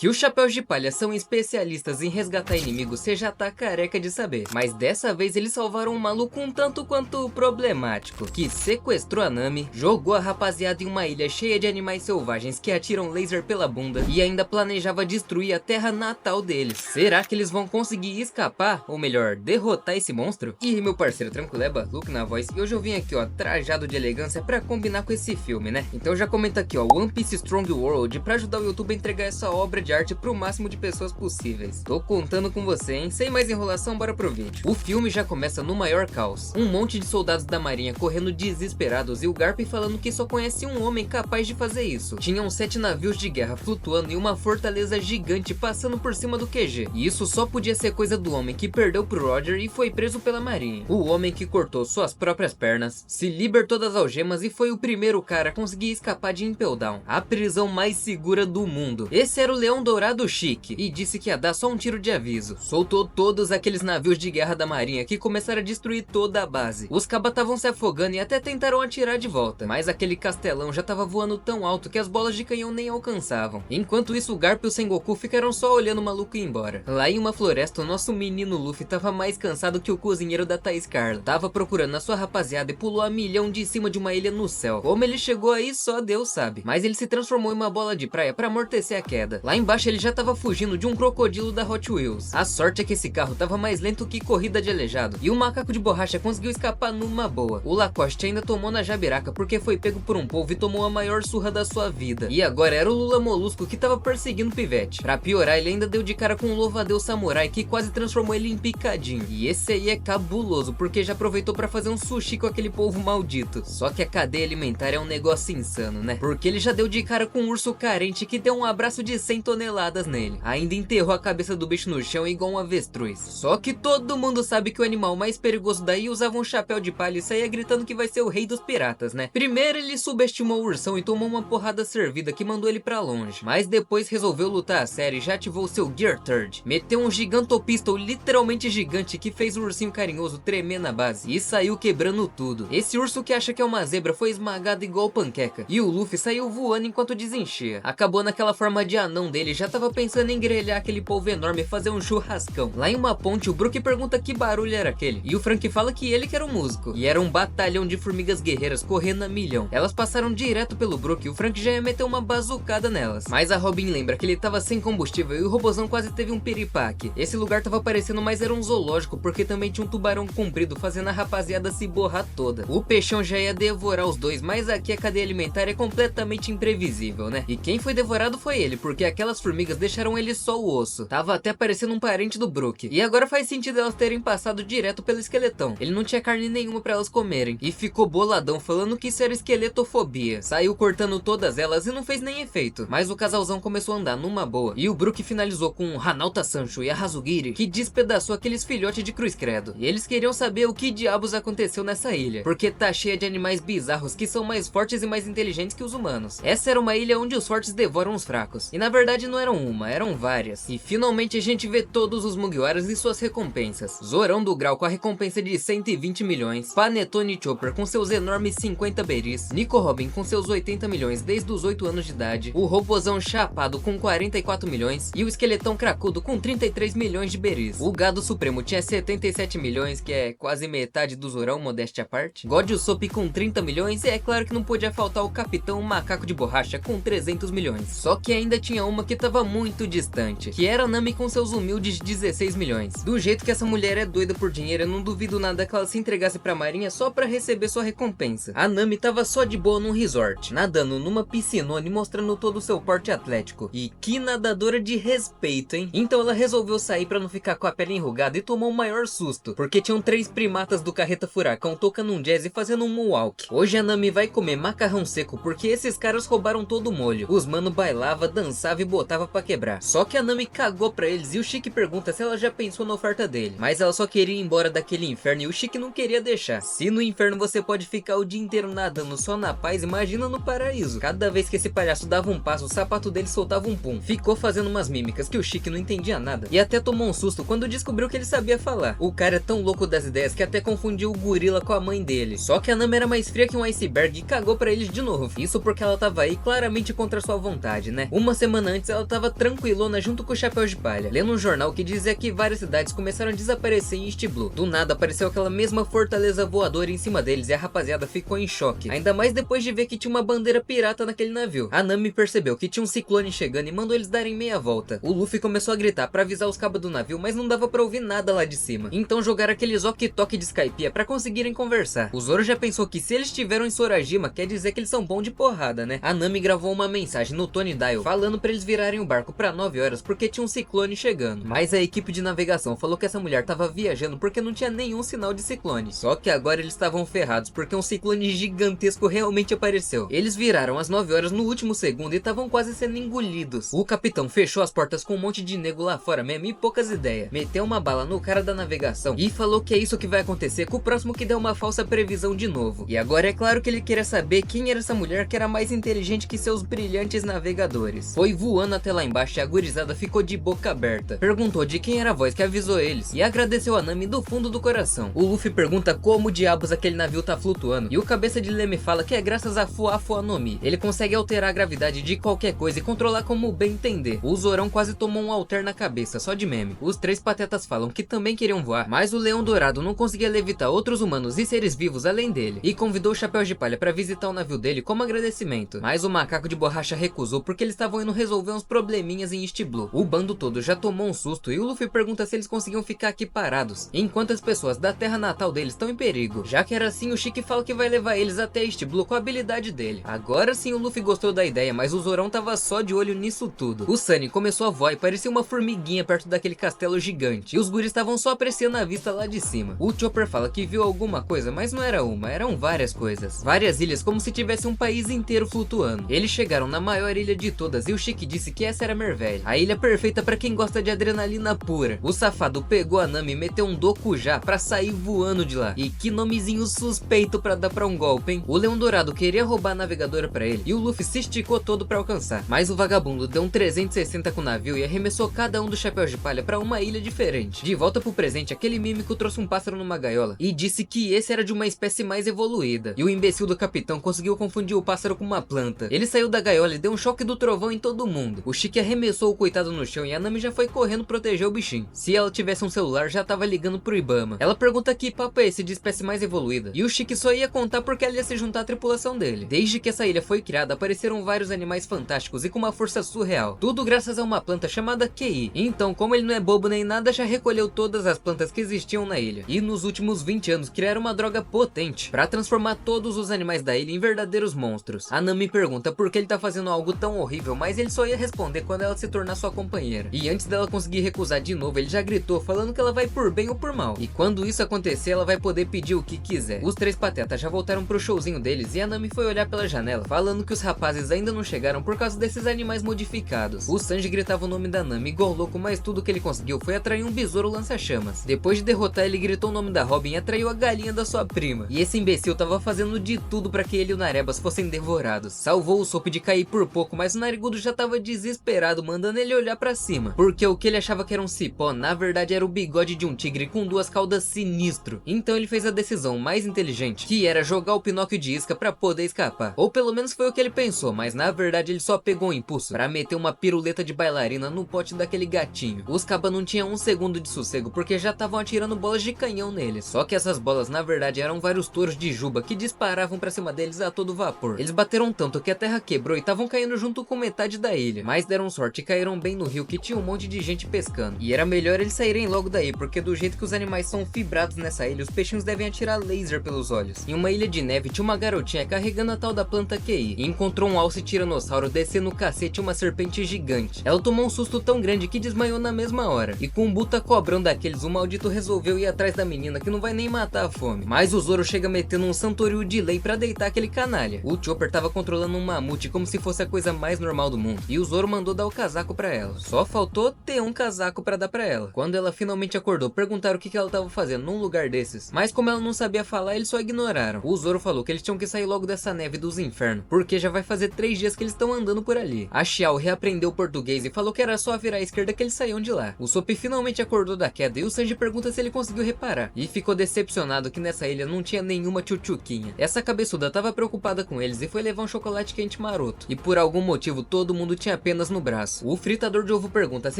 Que os chapéus de palha são especialistas em resgatar inimigos, você já tá careca de saber. Mas dessa vez eles salvaram um maluco um tanto quanto problemático, que sequestrou a Nami, jogou a rapaziada em uma ilha cheia de animais selvagens que atiram laser pela bunda e ainda planejava destruir a terra natal deles. Será que eles vão conseguir escapar? Ou melhor, derrotar esse monstro? E meu parceiro, tranquileba, Luke na voz, e hoje eu vim aqui ó, trajado de elegância pra combinar com esse filme, né? Então já comenta aqui ó, One Piece Strong World, pra ajudar o YouTube a entregar essa obra de arte pro máximo de pessoas possíveis. Tô contando com você, hein? Sem mais enrolação, bora pro vídeo. O filme já começa no maior caos. Um monte de soldados da marinha correndo desesperados e o Garp falando que só conhece um homem capaz de fazer isso. Tinham 7 navios de guerra flutuando e uma fortaleza gigante passando por cima do QG. E isso só podia ser coisa do homem que perdeu pro Roger e foi preso pela marinha. O homem que cortou suas próprias pernas, se libertou das algemas e foi o primeiro cara a conseguir escapar de Impel Down, a prisão mais segura do mundo. Esse era o Leão Dourado Chique e disse que ia dar só um tiro de aviso. Soltou todos aqueles navios de guerra da marinha que começaram a destruir toda a base. Os cabas estavam se afogando e até tentaram atirar de volta, mas aquele castelão já tava voando tão alto que as bolas de canhão nem alcançavam. Enquanto isso, o Garp e o Sengoku ficaram só olhando o maluco ir embora. Lá em uma floresta, o nosso menino Luffy tava mais cansado que o cozinheiro da Thaís Carla. Tava procurando a sua rapaziada e pulou a milhão de cima de uma ilha no céu. Como ele chegou aí, só Deus sabe. Mas ele se transformou em uma bola de praia pra amortecer a queda. Lá embaixo ele já tava fugindo de um crocodilo da Hot Wheels. A sorte é que esse carro tava mais lento que corrida de aleijado. E o macaco de borracha conseguiu escapar numa boa. O Lacoste ainda tomou na jabiraca porque foi pego por um polvo e tomou a maior surra da sua vida. E agora era o Lula Molusco que tava perseguindo o Pivete. Pra piorar, ele ainda deu de cara com um louva-a-Deus samurai que quase transformou ele em picadinho. E esse aí é cabuloso porque já aproveitou pra fazer um sushi com aquele polvo maldito. Só que a cadeia alimentar é um negócio insano, né? Porque ele já deu de cara com um urso carente que deu um abraço de 100 toneladas nele. Ainda enterrou a cabeça do bicho no chão igual um avestruz. Só que todo mundo sabe que o animal mais perigoso daí usava um chapéu de palha e saía gritando que vai ser o rei dos piratas, né? Primeiro ele subestimou o ursão e tomou uma porrada servida que mandou ele pra longe. Mas depois resolveu lutar a sério e já ativou seu Gear Third. Meteu um gigantopistol literalmente gigante que fez o ursinho carinhoso tremer na base. E saiu quebrando tudo. Esse urso que acha que é uma zebra foi esmagado igual panqueca. E o Luffy saiu voando enquanto desenchia. Acabou naquela forma de anão dele, já tava pensando em grelhar aquele polvo enorme e fazer um churrascão. Lá em uma ponte o Brook pergunta que barulho era aquele. E o Frank fala que ele que era o músico. E era um batalhão de formigas guerreiras correndo a milhão. Elas passaram direto pelo Brook e o Frank já ia meter uma bazucada nelas. Mas a Robin lembra que ele tava sem combustível e o robozão quase teve um piripaque. Esse lugar tava parecendo mais era um zoológico porque também tinha um tubarão comprido fazendo a rapaziada se borrar toda. O peixão já ia devorar os dois, mas aqui a cadeia alimentar é completamente imprevisível, né? E quem foi devorado foi ele, porque aquelas formigas deixaram ele só o osso. Tava até parecendo um parente do Brook. E agora faz sentido elas terem passado direto pelo esqueletão. Ele não tinha carne nenhuma pra elas comerem. E ficou boladão falando que isso era esqueletofobia. Saiu cortando todas elas e não fez nem efeito. Mas o casalzão começou a andar numa boa. E o Brook finalizou com Hanalta Sancho e a Hazugiri, que despedaçou aqueles filhotes de cruz credo. E eles queriam saber o que diabos aconteceu nessa ilha. Porque tá cheia de animais bizarros que são mais fortes e mais inteligentes que os humanos. Essa era uma ilha onde os fortes devoram os fracos. E na verdade não eram uma, eram várias. E finalmente a gente vê todos os Mugiwaras e suas recompensas. Zorão do Grau com a recompensa de 120 milhões. Panetone Chopper com seus enormes 50 beris. Nico Robin com seus 80 milhões desde os 8 anos de idade. O Robozão Chapado com 44 milhões. E o Esqueletão Cracudo com 33 milhões de beris. O Gado Supremo tinha 77 milhões, que é quase metade do Zorão, modéstia à parte. God Usopp com 30 milhões. E é claro que não podia faltar o Capitão Macaco de Borracha com 300 milhões. Só que ainda tinha uma que tava muito distante, que era a Nami com seus humildes 16 milhões. Do jeito que essa mulher é doida por dinheiro, eu não duvido nada que ela se entregasse pra marinha só pra receber sua recompensa. A Nami tava só de boa num resort, nadando numa piscinona e mostrando todo o seu porte atlético. E que nadadora de respeito, hein? Então ela resolveu sair pra não ficar com a pele enrugada e tomou o maior susto, porque tinham 3 primatas do Carreta Furacão tocando um jazz e fazendo um moonwalk. Hoje a Nami vai comer macarrão seco porque esses caras roubaram todo o molho. Os mano bailava, dançava e botava pra quebrar. Só que a Nami cagou pra eles e o Chique pergunta se ela já pensou na oferta dele. Mas ela só queria ir embora daquele inferno e o Chique não queria deixar. Se no inferno você pode ficar o dia inteiro nadando só na paz, imagina no paraíso. Cada vez que esse palhaço dava um passo, o sapato dele soltava um pum. Ficou fazendo umas mímicas que o Chique não entendia nada. E até tomou um susto quando descobriu que ele sabia falar. O cara é tão louco das ideias que até confundiu o gorila com a mãe dele. Só que a Nami era mais fria que um iceberg e cagou pra eles de novo. Isso porque ela tava aí claramente contra sua vontade, né? Uma semana antes ela tava tranquilona junto com o Chapéu de Palha, lendo um jornal que dizia que várias cidades começaram a desaparecer em East Blue. Do nada apareceu aquela mesma fortaleza voadora em cima deles e a rapaziada ficou em choque, ainda mais depois de ver que tinha uma bandeira pirata naquele navio. A Nami percebeu que tinha um ciclone chegando e mandou eles darem meia volta. O Luffy começou a gritar pra avisar os cabos do navio, mas não dava pra ouvir nada lá de cima. Então jogaram aqueles ok-tok de Skypiea pra conseguirem conversar. O Zoro já pensou que se eles estiveram em Sorajima, quer dizer que eles são bons de porrada, né? A Nami gravou uma mensagem no Tony Dial falando pra eles virarem o barco pra 9 horas porque tinha um ciclone chegando. Mas a equipe de navegação falou que essa mulher tava viajando porque não tinha nenhum sinal de ciclone. Só que agora eles estavam ferrados porque um ciclone gigantesco realmente apareceu. Eles viraram às 9 horas no último segundo e estavam quase sendo engolidos. O capitão fechou as portas com um monte de nego lá fora mesmo e poucas ideias. Meteu uma bala no cara da navegação e falou que é isso que vai acontecer com o próximo que der uma falsa previsão de novo. E agora é claro que ele queria saber quem era essa mulher que era mais inteligente que seus brilhantes navegadores. Foi voando até lá embaixo e a gurizada ficou de boca aberta. Perguntou de quem era a voz que avisou eles e agradeceu a Nami do fundo do coração. O Luffy pergunta como diabos aquele navio tá flutuando e o cabeça de leme fala que é graças a Fuafua no Mi. Ele consegue alterar a gravidade de qualquer coisa e controlar como bem entender. O Zorão quase tomou um alter na cabeça, só de meme. Os três patetas falam que também queriam voar, mas o Leão Dourado não conseguia levitar outros humanos e seres vivos além dele, e convidou o Chapéu de Palha para visitar o navio dele como agradecimento. Mas o macaco de borracha recusou porque eles estavam indo resolver uns probleminhas em East Blue. O bando todo já tomou um susto e o Luffy pergunta se eles conseguiam ficar aqui parados, enquanto as pessoas da terra natal deles estão em perigo. Já que era assim, o Chique fala que vai levar eles até East Blue com a habilidade dele. Agora sim o Luffy gostou da ideia, mas o Zorão tava só de olho nisso tudo. O Sunny começou a voar e parecia uma formiguinha perto daquele castelo gigante, e os guris estavam só apreciando a vista lá de cima. O Chopper fala que viu alguma coisa, mas não era uma, eram várias coisas. Várias ilhas como se tivesse um país inteiro flutuando. Eles chegaram na maior ilha de todas e o Chique disse que essa era Mervelha, a ilha perfeita pra quem gosta de adrenalina pura. O safado pegou a Nami e meteu um Dokujá pra sair voando de lá. E que nomezinho suspeito pra dar pra um golpe, hein? O Leão Dourado queria roubar a navegadora pra ele e o Luffy se esticou todo pra alcançar, mas o vagabundo deu um 360 com o navio e arremessou cada um dos chapéus de palha pra uma ilha diferente. De volta pro presente, aquele mímico trouxe um pássaro numa gaiola e disse que esse era de uma espécie mais evoluída. E o imbecil do capitão conseguiu confundir o pássaro com uma planta. Ele saiu da gaiola e deu um choque do trovão em todo mundo. O Chique arremessou o coitado no chão e a Nami já foi correndo proteger o bichinho. Se ela tivesse um celular, já tava ligando pro Ibama. Ela pergunta que papo é esse de espécie mais evoluída, e o Chique só ia contar porque ela ia se juntar à tripulação dele. Desde que essa ilha foi criada, apareceram vários animais fantásticos e com uma força surreal. Tudo graças a uma planta chamada QI. Então, como ele não é bobo nem nada, já recolheu todas as plantas que existiam na ilha. E nos últimos 20 anos criaram uma droga potente pra transformar todos os animais da ilha em verdadeiros monstros. A Nami pergunta por que ele tá fazendo algo tão horrível, mas ele só ia responder quando ela se tornar sua companheira. E antes dela conseguir recusar de novo, ele já gritou falando que ela vai por bem ou por mal. E quando isso acontecer, ela vai poder pedir o que quiser. Os três patetas já voltaram pro showzinho deles e a Nami foi olhar pela janela, falando que os rapazes ainda não chegaram por causa desses animais modificados. O Sanji gritava o nome da Nami igual louco, mas tudo que ele conseguiu foi atrair um besouro lança-chamas. Depois de derrotar, ele gritou o nome da Robin e atraiu a galinha da sua prima. E esse imbecil tava fazendo de tudo pra que ele e o Narebas fossem devorados. Salvou o Soap de cair por pouco, mas o Narigudo já tava desesperado, mandando ele olhar pra cima, porque o que ele achava que era um cipó, na verdade era o bigode de um tigre com duas caudas sinistro. Então ele fez a decisão mais inteligente, que era jogar o Pinóquio de isca pra poder escapar. Ou pelo menos foi o que ele pensou, mas na verdade ele só pegou um impulso pra meter uma piruleta de bailarina no pote daquele gatinho. Os cabas não tinham um segundo de sossego, porque já estavam atirando bolas de canhão neles. Só que essas bolas na verdade eram vários touros de juba que disparavam pra cima deles a todo vapor. Eles bateram tanto que a terra quebrou e estavam caindo junto com metade da ilha. Mas deram sorte e caíram bem no rio, que tinha um monte de gente pescando. E era melhor eles saírem logo daí, porque do jeito que os animais são fibrados nessa ilha, os peixinhos devem atirar laser pelos olhos. Em uma ilha de neve tinha uma garotinha carregando a tal da planta QI e encontrou um alce tiranossauro descendo o cacete uma serpente gigante. Ela tomou um susto tão grande que desmaiou na mesma hora. E com um buta cobrão daqueles, o maldito resolveu ir atrás da menina, que não vai nem matar a fome. Mas o Zoro chega metendo um Santoryu de lei pra deitar aquele canalha. O Chopper tava controlando um mamute como se fosse a coisa mais normal do mundo, e o Zoro mandou dar o casaco pra ela. Só faltou ter um casaco pra dar pra ela. Quando ela finalmente acordou, perguntaram o que ela tava fazendo num lugar desses, mas como ela não sabia falar, eles só ignoraram. O Zoro falou que eles tinham que sair logo dessa neve dos infernos, porque já vai fazer 3 dias que eles estão andando por ali. A Xiao reaprendeu o português e falou que era só virar à esquerda que eles saíam de lá. O Soap finalmente acordou da queda e o Sanji pergunta se ele conseguiu reparar, e ficou decepcionado que nessa ilha não tinha nenhuma tchutchuquinha. Essa cabeçuda tava preocupada com eles e foi levar um chocolate quente maroto, e por algum motivo todo mundo tinha apenas no braço. O fritador de ovo pergunta se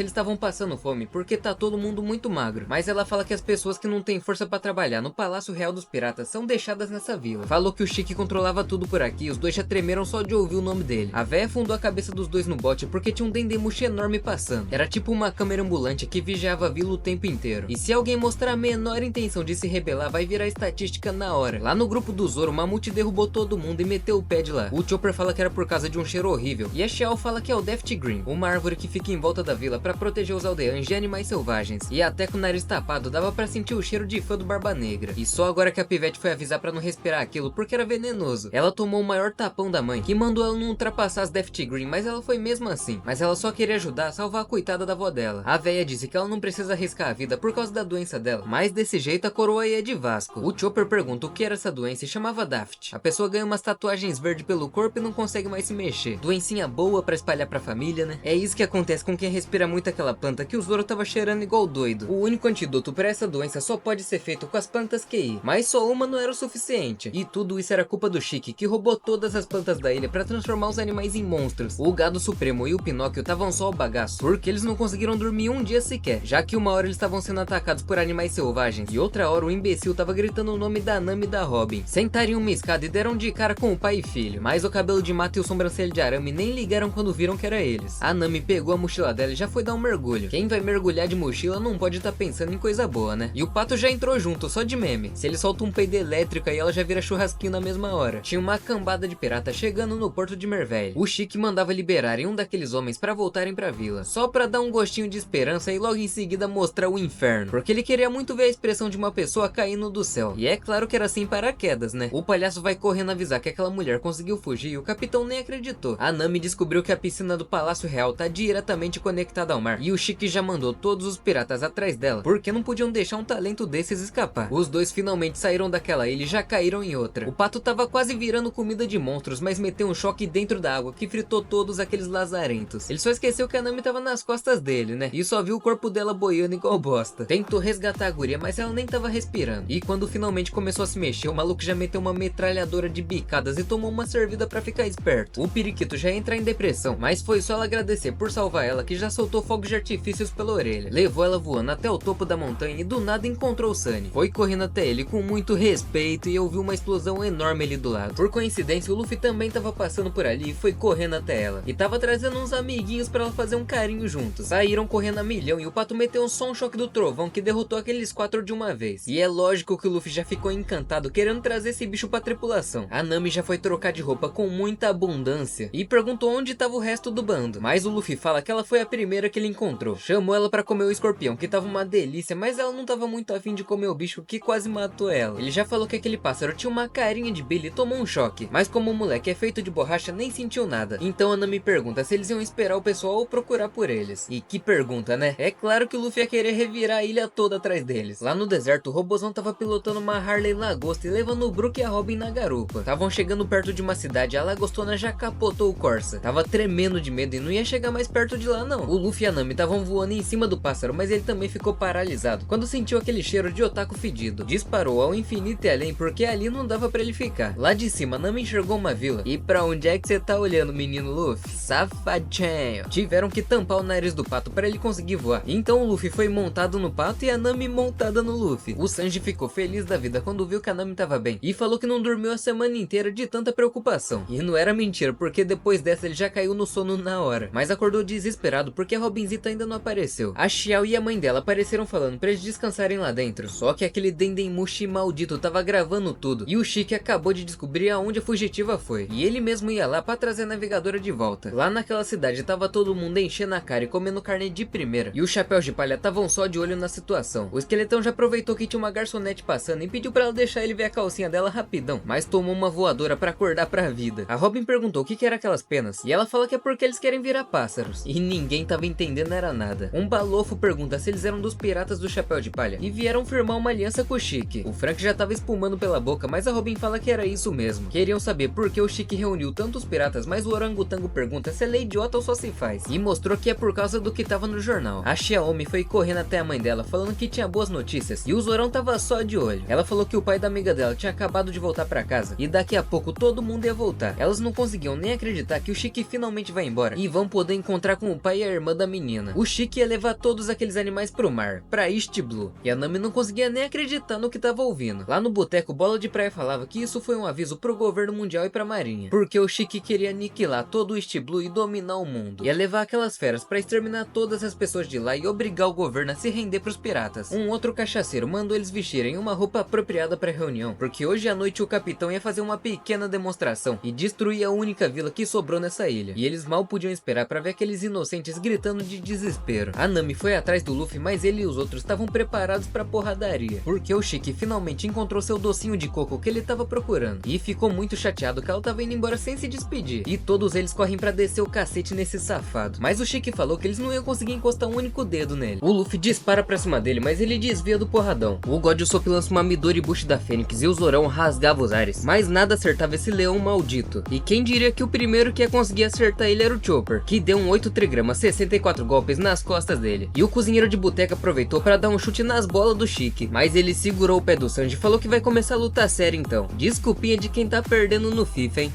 eles estavam passando fome porque tá todo mundo muito magro, mas ela fala que as pessoas que não têm força pra trabalhar no Palácio Real dos Piratas são deixadas nessa vila. Falou que o Chique controlava tudo por aqui e os dois já tremeram só de ouvir o nome dele. A véia fundou a cabeça dos dois no bote porque tinha um dendemushi enorme passando. Era tipo uma câmera ambulante que vigiava a vila o tempo inteiro. E se alguém mostrar a menor intenção de se rebelar, vai virar estatística na hora. Lá no grupo do Zoro, o Mamute derrubou todo mundo e meteu o pé de lá. O Chopper fala que era por causa de um cheiro horrível. E a Xiao fala que é o Death Green, uma árvore que fica em volta da vila pra proteger os aldeães de animais selvagens. E até com o nariz tapado dava pra sentir o cheiro de fã do Barba Negra. E só agora que a pivete foi avisar pra não respirar aquilo porque era venenoso. Ela tomou o maior tapão da mãe, que mandou ela não ultrapassar as Death Green, mas ela foi mesmo assim. Mas ela só queria ajudar a salvar a coitada da avó dela. A véia disse que ela não precisa arriscar a vida por causa da doença dela, mas desse jeito a coroa ia de Vasco. O Chopper pergunta o que era essa doença e chamava Daft. A pessoa ganha umas tatuagens verdes pelo corpo e não consegue mais se mexer. Doencinha boa pra espalhar pra família, né? É isso que acontece com quem respira muito aquela planta que o Zoro tava cheirando igual doido. O único antídoto pra essa doença só pode ser feito com as plantas QI, mas só uma não era o suficiente. E tudo isso era culpa do Chique, que roubou todas as plantas da ilha pra transformar os animais em monstros. O Gado Supremo e o Pinóquio estavam só o bagaço, porque eles não conseguiram dormir um dia sequer, já que uma hora eles estavam sendo atacados por animais selvagens, e outra hora o imbecil tava gritando o nome da Nami e da Robin. Sentaram em uma escada e deram de cara com o pai e filho, mas o cabelo de mato e o sobrancelho de arame nem ligaram quando viram que era eles. A Nami pegou a mochila dela e já foi dar um mergulho. Quem vai mergulhar de mochila não pode estar pensando em coisa boa, né? E o Pato já entrou junto, só de meme. Se ele solta um peido elétrico aí, ela já vira churrasquinho na mesma hora. Tinha uma cambada de pirata chegando no porto de Merveille. O Chique mandava liberarem um daqueles homens pra voltarem pra vila, só pra dar um gostinho de esperança e logo em seguida mostrar o inferno, porque ele queria muito ver a expressão de uma pessoa caindo do céu. E é claro que era sem paraquedas, né? O palhaço vai correndo avisar que aquela mulher conseguiu fugir e o capitão nem acreditou. A Nami descobriu que a piscina do Palácio Real tá diretamente conectada ao mar, e o Chique já mandou todos os piratas atrás dela, porque não podiam deixar um talento desses escapar. Os dois finalmente saíram daquela ilha e já caíram em outra. O Pato tava quase virando comida de monstros, mas meteu um choque dentro da água que fritou todos aqueles lazarentos. Ele só esqueceu que a Nami tava nas costas dele, né? E só viu o corpo dela boiando igual bosta. Tentou resgatar a guria, mas ela nem tava respirando. E quando finalmente começou a se mexer, o maluco já meteu uma metralhadora de bicadas e tomou uma servida pra ficar esperto. O periquito já ia entrar em depressão, mas foi só ela agradecer por salvar ela que já soltou fogos de artifícios pela orelha. Levou ela voando até o topo da montanha e do nada encontrou o Sunny. Foi correndo até ele com muito respeito e ouviu uma explosão enorme ali do lado. Por coincidência, o Luffy também tava passando por ali e foi correndo até ela. E tava trazendo uns amiguinhos pra ela fazer um carinho juntos. Saíram correndo a milhão e o Pato meteu só um choque do trovão que derrotou aqueles 4 de uma vez. E é lógico que o Luffy já ficou encantado querendo trazer esse bicho pra tripulação. A Nami já foi trocar de roupa com muita abundância e perguntou onde tava o resto do bando. Mas o Luffy fala que ela foi a primeira que ele encontrou. Chamou ela pra comer o escorpião, que tava uma delícia, mas ela não tava muito afim de comer o bicho que quase matou ela. Ele já falou que aquele pássaro tinha uma carinha de Billy e tomou um choque, mas como o moleque é feito de borracha, nem sentiu nada. Então a Nami pergunta se eles iam esperar o pessoal ou procurar por eles. E que pergunta, né? É claro que o Luffy ia querer revirar a ilha toda atrás deles. Lá no deserto, o Robozão tava pilotando uma Harley Lagosta e levando o Brook e a Robin na garupa. Estavam chegando perto de uma cidade, a Lagostona já capotou o Corsa. Tava tremendo de medo e não ia chegar mais perto de lá não. O Luffy e a Nami estavam voando em cima do pássaro, mas ele também ficou paralisado quando sentiu aquele cheiro de otaku fedido. Disparou ao infinito e além porque ali não dava pra ele ficar. Lá de cima, a Nami enxergou uma vila. E pra onde é que você tá olhando, menino Luffy? Safadinho. Tiveram que tampar o nariz do pato pra ele conseguir voar. Então o Luffy foi montado no pato e a Nami montada no Luffy. O Sanji ficou feliz da vida quando viu que a Nami tava bem e falou que não dormiu a semana inteira de tanta preocupação. E não era mentira, porque depois dessa ele já caiu no sono na hora, mas acordou desesperado porque a Robinzita ainda não apareceu. A Xiao e a mãe dela apareceram falando pra eles descansarem lá dentro, só que aquele Dendemushi maldito tava gravando tudo e o Chique acabou de descobrir aonde a fugitiva foi, e ele mesmo ia lá pra trazer a navegadora de volta. Lá naquela cidade tava todo mundo enchendo a cara e comendo carne de primeira, e os chapéus de palha estavam só de olho na situação. O esqueletão já aproveitou que tinha uma garçonete passando e pediu pra ela deixar ele ver a calcinha dela rapidão, mas tomou uma voadora pra acordar pra vida. A Robin perguntou o que era aquelas penas, e ela fala que é porque eles querem virar pássaros, e ninguém tava entendendo era nada. Um balofo pergunta se eles eram dos piratas do chapéu de palha, e vieram firmar uma aliança com o Chique. O Frank já tava espumando pela boca, mas a Robin fala que era isso mesmo. Queriam saber por que o Chique reuniu tantos piratas, mas o orangotango pergunta se ela é idiota ou só se faz, e mostrou que é por causa do que tava no jornal. A Xiaomi foi correndo até a mãe dela, falando que tinha boas notícias, e o Zorão tava só de olho. Ela falou que o pai da amiga dela tinha acabado de voltar pra casa, e daqui a pouco todo mundo ia voltar. Elas não conseguiam nem acreditar que o Chique finalmente vai vai embora e vão poder encontrar com o pai e a irmã da menina. O Shiki ia levar todos aqueles animais pro mar, pra East Blue, e a Nami não conseguia nem acreditar no que tava ouvindo. Lá no boteco, Bola de Praia falava que isso foi um aviso pro governo mundial e pra marinha, porque o Shiki queria aniquilar todo o East Blue e dominar o mundo. Ia levar aquelas feras pra exterminar todas as pessoas de lá e obrigar o governo a se render pros piratas. Um outro cachaceiro mandou eles vestirem uma roupa apropriada pra reunião, porque hoje à noite o capitão ia fazer uma pequena demonstração e destruir a única vila que sobrou nessa ilha. E eles mal podiam esperar pra ver aqueles inocentes gritando de desespero. A Nami foi atrás do Luffy, mas ele e os outros estavam preparados pra porradaria, porque o Shiki finalmente encontrou seu docinho de coco que ele tava procurando, e ficou muito chateado que ela tava indo embora sem se despedir, e todos eles correm pra descer o cacete nesse safado. Mas o Shiki falou que eles não iam conseguir encostar um único dedo nele. O Luffy dispara pra cima dele, mas ele desvia do porradão. O God Usopp lança uma Midori Bush da Fênix e o Zorão rasgava os ares, mas nada acertava esse leão maldito. E quem diria que o primeiro que ia conseguir acertar ele era o Chopper, que deu um 8 trigramas, 64 golpes nas costas dele. E o cozinheiro de boteca aproveitou para dar um chute nas bolas do Shiki, mas ele segurou o pé do Sanji e falou que vai começar a luta séria então. Desculpinha de quem tá perdendo no FIFA, hein?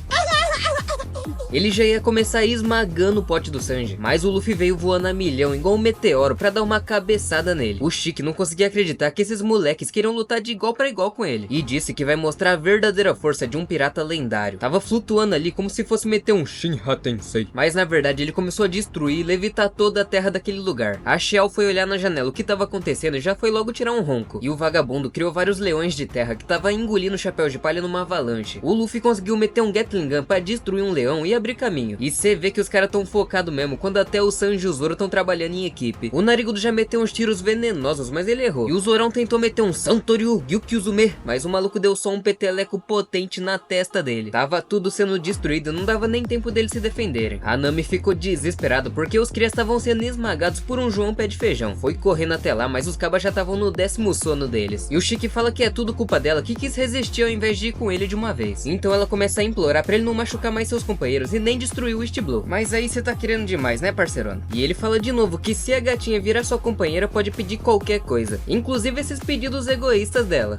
Ele já ia começar esmagando o pote do Sanji, mas o Luffy veio voando a milhão igual um meteoro pra dar uma cabeçada nele. O Shiki não conseguia acreditar que esses moleques queriam lutar de igual pra igual com ele, e disse que vai mostrar a verdadeira força de um pirata lendário. Tava flutuando ali como se fosse meter um Shinra Tensei, mas na verdade ele começou a destruir e levitar toda a terra daquele lugar. A Shell foi olhar na janela o que tava acontecendo e já foi logo tirar um ronco, e o vagabundo criou vários leões de terra que tava engolindo o chapéu de palha numa avalanche. O Luffy conseguiu meter um Gatling Gun pra destruir um leão e abrir caminho. E cê vê que os caras tão focados mesmo, quando até o Sanji e o Zoro tão trabalhando em equipe. O Narigudo já meteu uns tiros venenosos, mas ele errou. E o Zorão tentou meter um Santoryu Gyukyuzume, mas o maluco deu só um peteleco potente na testa dele. Tava tudo sendo destruído, não dava nem tempo deles se defenderem. A Nami ficou desesperada porque os crias estavam sendo esmagados por um João Pé de Feijão. Foi correndo até lá, mas os cabas já estavam no 10º sono deles. E o Shiki fala que é tudo culpa dela, que quis resistir ao invés de ir com ele de uma vez. Então ela começa a implorar pra ele não machucar mais seus companheiros e nem destruir o East Blue. Mas aí você tá querendo demais, né, parceirona? E ele fala de novo que se a gatinha virar sua companheira, pode pedir qualquer coisa, inclusive esses pedidos egoístas dela.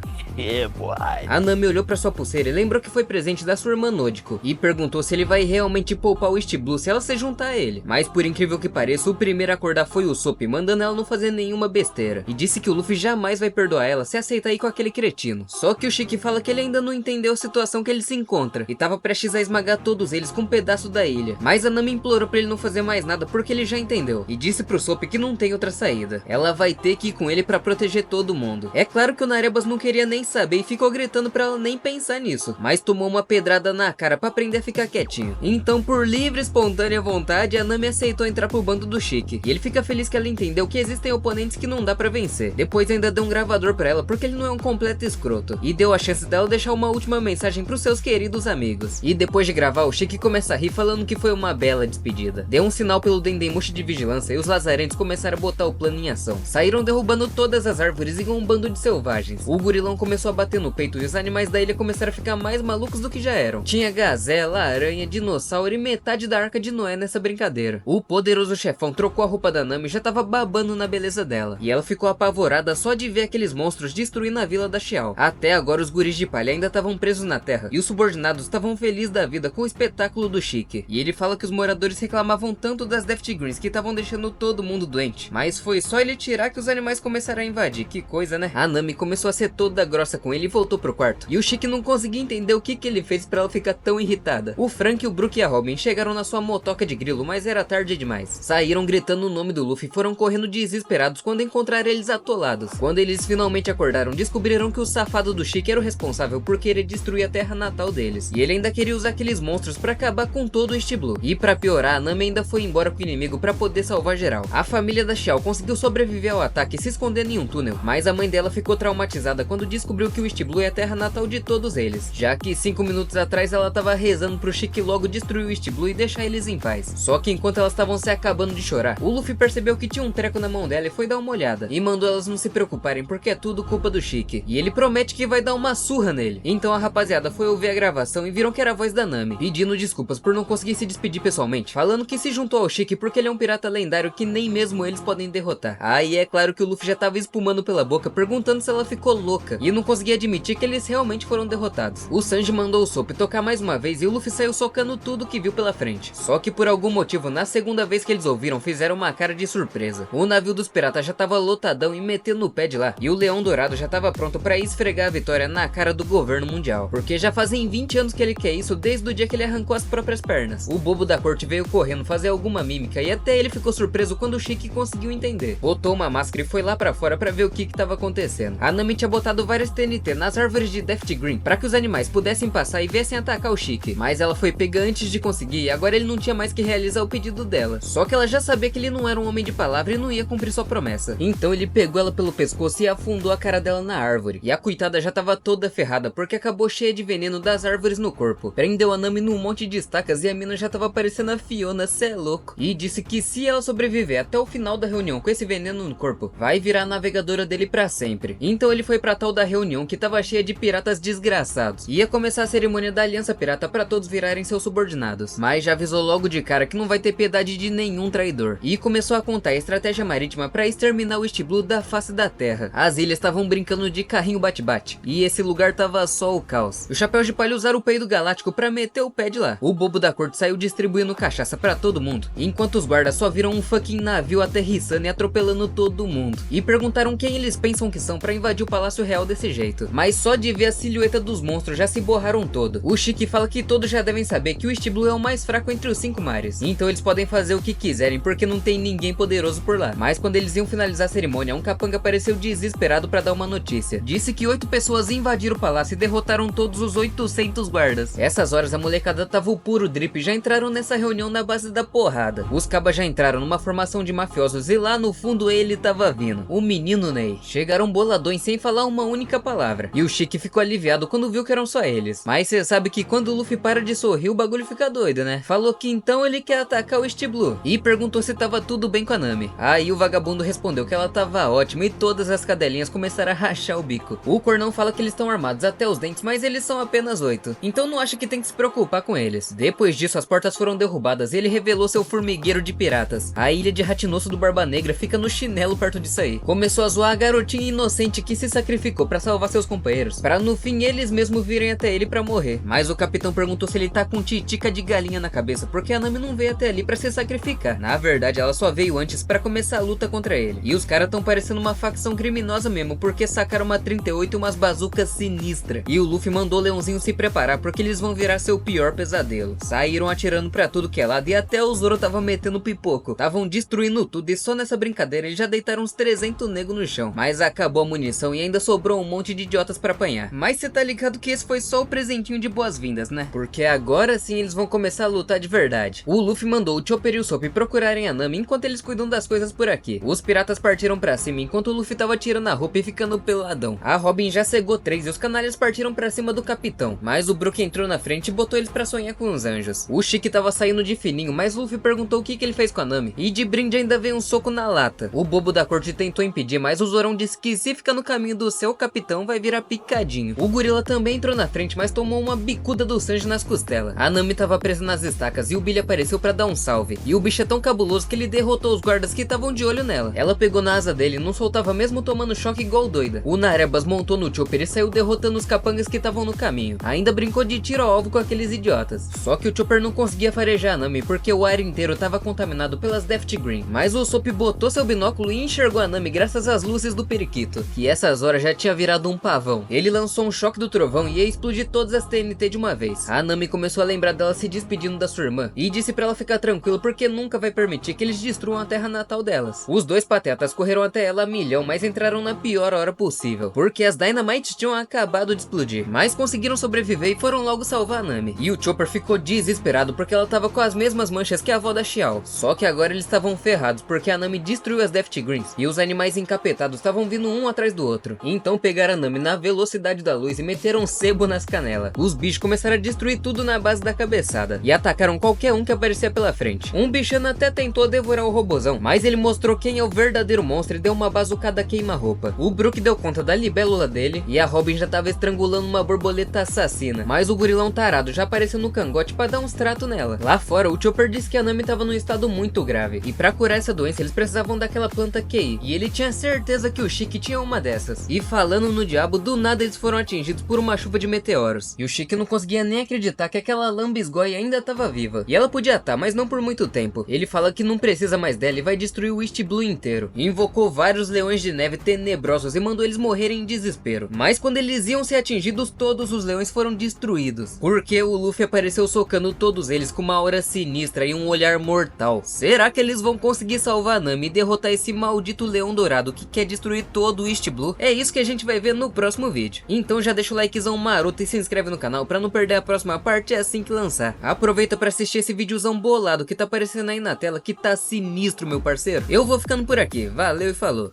A Nami olhou pra sua pulseira e lembrou que foi presente da sua irmã Nodiko, e perguntou se ele vai realmente poupar o East Blue se ela se juntar a ele. Mas por incrível que pareça, o primeiro a acordar foi o Usopp, mandando ela não fazer nenhuma besteira, e disse que o Luffy jamais vai perdoar ela se aceitar ir com aquele cretino. Só que o Shiki fala que ele ainda não entendeu a situação que ele se encontra, e tava prestes a esmagar todos eles com um pedaço da ilha. Mas a Nami implorou pra ele não fazer mais nada porque ele já entendeu, e disse pro Usopp que não tem outra saída. Ela vai ter que ir com ele pra proteger todo mundo. É claro que o Narebas não queria nem saber e ficou gritando pra ela nem pensar nisso, mas tomou uma pedrada na cara pra aprender a ficar quietinho. Então, por livre e espontânea vontade, a Nami aceitou entrar pro bando do Shiki, e ele fica feliz que ela entendeu que existem oponentes que não dá pra vencer. Depois ainda deu um gravador pra ela porque ele não é um completo escroto, e deu a chance dela deixar uma última mensagem pros seus queridos amigos. E depois de gravar, o Shiki começa a rir falando que foi uma bela despedida. Deu um sinal pelo Dendemushi de vigilância e os lazarentes começaram a botar o plano em ação. Saíram derrubando todas as árvores igual um bando de selvagens. O gorilão começou a bater no peito e os animais da ilha começaram a ficar mais malucos do que já eram. Tinha gazela, aranha, dinossauro e metade da Arca de Noé nessa brincadeira. O poderoso chefão trocou a roupa da Nami e já tava babando na beleza dela, e ela ficou apavorada só de ver aqueles monstros destruindo a vila da Xiao. Até agora os guris de palha ainda estavam presos na terra, e os subordinados estavam felizes da vida com o espetáculo do Shiki. E ele fala que os moradores reclamavam tanto das Death Greens que estavam deixando todo mundo doente, mas foi só ele tirar que os animais começaram a invadir. Que coisa, né? A Nami começou a ser toda grossa com ele e voltou pro quarto, e o Shiki não conseguia entender o que ele fez pra ela ficar tão irritada. O Frank, o Brook e a Robin chegaram na sua motoca de grilo, mas era tarde demais. Saíram gritando o nome do Luffy e foram correndo desesperados quando encontraram eles atolados. Quando eles finalmente acordaram, descobriram que o safado do Shiki era o responsável por querer destruir a terra natal deles, e ele ainda queria usar aqueles monstros pra acabar com todo o East Blue. E pra piorar, a Nami ainda foi embora com o inimigo pra poder salvar geral. A família da Xiao conseguiu sobreviver ao ataque se escondendo em um túnel, mas a mãe dela ficou traumatizada quando descobriu que o East Blue é a terra natal de todos eles, já que 5 minutos atrás ela tava rezando pro Shiki logo destruir o East Blue e deixar eles em paz. Só que enquanto elas estavam se acabando de chorar, o Luffy percebeu que tinha um treco na mão dela e foi dar uma olhada, e mandou elas não se preocuparem porque é tudo culpa do Shiki, e ele promete que vai dar uma surra nele. Então a rapaziada foi ouvir a gravação e viram que era a voz da Nami, pedindo desculpas por não conseguir se despedir pessoalmente, falando que se juntou ao Chique porque ele é um pirata lendário que nem mesmo eles podem derrotar. Aí é claro que o Luffy já tava espumando pela boca, perguntando se ela ficou louca, e não conseguia admitir que eles realmente foram derrotados. O Sanji mandou o Soap tocar mais uma vez e o Luffy saiu socando tudo que viu pela frente. Só que por algum motivo, na segunda vez que eles ouviram, fizeram uma cara de surpresa. O navio dos piratas já tava lotadão e metendo no pé de lá, e o Leão Dourado já tava pronto pra esfregar a vitória na cara do governo mundial, porque já fazem 20 anos que ele quer isso, desde o dia que ele arrancou as próprias pernas. O bobo da corte veio correndo fazer alguma mímica e até ele ficou surpreso quando o Chique conseguiu entender. Botou uma máscara e foi lá pra fora pra ver o que tava acontecendo. A Nami tinha botado várias TNT nas árvores de Deft Green pra que os animais pudessem passar e viessem atacar o Chique, mas ela foi pega antes de conseguir e agora ele não tinha mais que realizar o pedido dela. Só que ela já sabia que ele não era um homem de palavra e não ia cumprir sua promessa. Então ele pegou ela pelo pescoço e afundou a cara dela na árvore. E a coitada já tava toda ferrada porque acabou cheia de veneno das árvores no corpo. Prendeu a Nami num monte de estacas e a mina já tava parecendo a Fiona, cê é louco. E disse que se ela sobreviver até o final da reunião com esse veneno no corpo, vai virar a navegadora dele pra sempre. Então ele foi pra tal da reunião que tava cheia de piratas desgraçados. Ia começar a cerimônia da Aliança Pirata pra todos virarem seus subordinados. Mas já avisou logo de cara que não vai ter piedade de nenhum traidor. E começou a contar a estratégia marítima pra exterminar o East Blue da face da terra. As ilhas estavam brincando de carrinho bate-bate. E esse lugar tava só o caos. Os Chapéus de Palha usaram o peido galáctico pra meter o pé de lá. O bobo da corte saiu distribuindo cachaça pra todo mundo, enquanto os guardas só viram um fucking navio aterrissando e atropelando todo mundo. E perguntaram quem eles pensam que são pra invadir o Palácio Real desse jeito. Mas só de ver a silhueta dos monstros já se borraram todo. O Chique fala que todos já devem saber que o East Blue é o mais fraco entre os 5 mares. Então eles podem fazer o que quiserem porque não tem ninguém poderoso por lá. Mas quando eles iam finalizar a cerimônia, um capanga apareceu desesperado pra dar uma notícia. Disse que 8 pessoas invadiram o palácio e derrotaram todos os 800 guardas. Essas horas a molecada tava o puro drip e já entraram nessa reunião na base da porrada. Os cabas já entraram numa formação de mafiosos e lá no fundo ele tava vindo, o menino Ney. Chegaram boladões sem falar uma única palavra. E o Chique ficou aliviado quando viu que eram só eles. Mas cê sabe que quando o Luffy para de sorrir, o bagulho fica doido, né? Falou que então ele quer atacar o East Blue e perguntou se tava tudo bem com a Nami. Aí o vagabundo respondeu que ela tava ótima e todas as cadelinhas começaram a rachar o bico. O Cornão fala que eles estão armados até os dentes, mas eles são apenas 8. Então não acha que tem que se preocupar com eles. Depois disso as portas foram derrubadas e ele revelou seu formigueiro de piratas. A ilha de Ratinosso do Barba Negra fica no chinelo perto disso aí. Começou a zoar a garotinha inocente que se sacrificou pra salvar seus companheiros, pra no fim eles mesmos virem até ele pra morrer. Mas o capitão perguntou se ele tá com titica de galinha na cabeça, porque a Nami não veio até ali pra se sacrificar. Na verdade ela só veio antes pra começar a luta contra ele. E os caras tão parecendo uma facção criminosa mesmo, porque sacaram uma 38 e umas bazucas sinistras. E o Luffy mandou o Leãozinho se preparar porque eles vão virar seu pior pesadelo. Saíram atirando pra tudo que é lado e até o Zoro tava metendo pipoco. Tavam destruindo tudo e só nessa brincadeira eles já deitaram uns 300 negros no chão. Mas acabou a munição e ainda sobrou um monte de idiotas pra apanhar. Mas cê tá ligado que esse foi só o presentinho de boas-vindas, né? Porque agora sim eles vão começar a lutar de verdade. O Luffy mandou o Chopper e o Soap procurarem a Nami enquanto eles cuidam das coisas por aqui. Os piratas partiram pra cima enquanto o Luffy tava tirando a roupa e ficando peladão. A Robin já cegou 3 e os canalhas partiram pra cima do capitão. Mas o Brook entrou na frente e botou eles pra sonhar com os anjos. O Chique tava saindo de fininho, mas o Luffy perguntou o que ele fez com a Nami. E de brinde ainda veio um soco na lata. O bobo da corte tentou impedir, mas o Zorão disse que se ficar no caminho do seu capitão vai virar picadinho. O gorila também entrou na frente, mas tomou uma bicuda do Sanji nas costelas. A Nami tava presa nas estacas e o Billy apareceu pra dar um salve. E o bicho é tão cabuloso que ele derrotou os guardas que estavam de olho nela. Ela pegou na asa dele e não soltava mesmo tomando choque igual doida. O Narebas montou no Chopper e saiu derrotando os capangas que estavam no caminho. Ainda brincou de tiro ao alvo com aqueles idiotas. Só que o Chopper não conseguia farejar a Nami porque o ar inteiro tava contaminado pelas Deft Green. Mas o Soap botou seu binóculo e enxergou a Nami graças às luzes do periquito, que essas horas já tinha virado um pavão. Ele lançou um choque do trovão e ia explodir todas as TNT de uma vez. A Nami começou a lembrar dela se despedindo da sua irmã e disse pra ela ficar tranquila porque nunca vai permitir que eles destruam a terra natal delas. Os dois patetas correram até ela a milhão, mas entraram na pior hora possível, porque as Dynamites tinham acabado de explodir, mas conseguiram sobreviver e foram logo salvar a Nami. E o Chopper ficou desesperado porque ela tava com as mesmas manchas que a avó da Xiao. Só que agora eles estavam ferrados porque a Nami destruiu as Deft Greens e os animais encapetados estavam vindo um atrás do outro. Então pegaram a Nami na velocidade da luz e meteram sebo nas canelas. Os bichos começaram a destruir tudo na base da cabeçada e atacaram qualquer um que aparecia pela frente. Um bichano até tentou devorar o robozão, mas ele mostrou quem é o verdadeiro monstro e deu uma bazucada queima-roupa. O Brook deu conta da libélula dele e a Robin já tava estrangulando uma borboleta assassina, mas o gorilão tarado já apareceu no cangote pra dar uns tratos nela. Lá fora, o Chopper disse que a Nami tava num estado muito grave, e pra curar essa doença eles precisavam daquela planta QI, e ele tinha certeza que o Chique tinha uma dessas. E falando no diabo, do nada eles foram atingidos por uma chuva de meteoros, e o Chique não conseguia nem acreditar que aquela lambisgoia ainda tava viva. E ela podia estar, mas não por muito tempo. Ele fala que não precisa mais dela e vai destruir o East Blue inteiro. E invocou vários leões de neve tenebrosos e mandou eles morrerem em desespero. Mas quando eles iam ser atingidos, todos os leões foram destruídos, porque o Luffy apareceu socando todos eles com uma aura sinistra e um olhar mortal. Será que eles vão conseguir salvar a Nami e derrotar esse maldito leão dourado que quer destruir todo o East Blue? É isso que a gente vai ver no próximo vídeo. Então já deixa o likezão maroto e se inscreve no canal pra não perder a próxima parte assim que lançar. Aproveita pra assistir esse videozão bolado que tá aparecendo aí na tela, que tá sinistro, meu parceiro. Eu vou ficando por aqui, valeu e falou.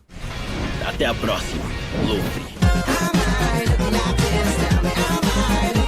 Até a próxima, Luffy. I'm high, looking like this, tell me I'm high.